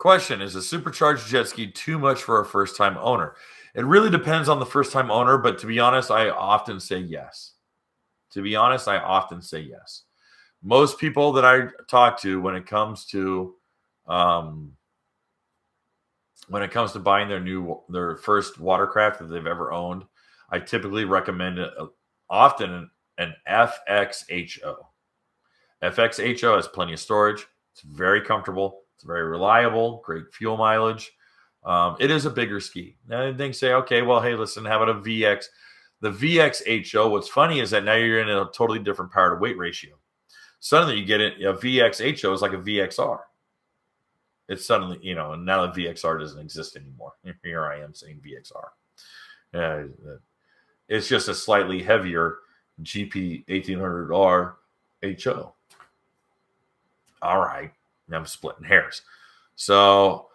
Question: is a supercharged jet ski too much for a first-time owner? It really depends on the first-time owner, but to be honest, I often say yes. Most people that I talk to when it comes to buying their first watercraft that they've ever owned, I typically recommend often an FXHO. FXHO has plenty of storage. It's very comfortable. It's very reliable. Great fuel mileage. It is a bigger ski. Now they say, okay, well, hey, listen, how about a VX? The VXHO. What's funny is that now you're in a totally different power to weight ratio. Suddenly you get it. A VXHO is like a VXR. It's suddenly, and now the VXR doesn't exist anymore. Here I am saying VXR. It's just a slightly heavier GP 1800R HO. All right. Now I'm splitting hairs. So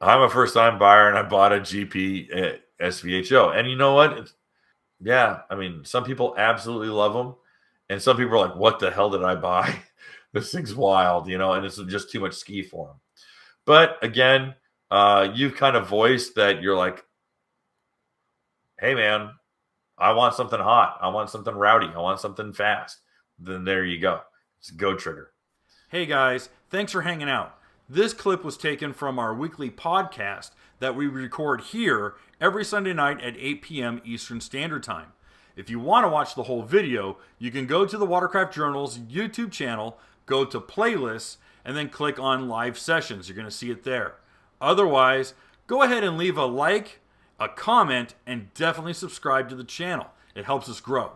I'm a first-time buyer, and I bought a GP SVHO. And you know what? Some people absolutely love them. And some people are like, what the hell did I buy? This thing's wild, and it's just too much ski for them. But again, you've kind of voiced that you're like, hey, man, I want something hot. I want something rowdy. I want something fast. Then there you go. It's a go trigger. Hey, guys, thanks for hanging out. This clip was taken from our weekly podcast that we record here every Sunday night at 8 p.m. Eastern Standard Time. If you want to watch the whole video, you can go to the Watercraft Journal's YouTube channel, go to playlists, and then click on live sessions. You're going to see it there. Otherwise, go ahead and leave a like, a comment, and definitely subscribe to the channel. It helps us grow.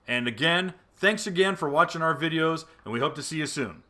And again, thanks again for watching our videos, and we hope to see you soon.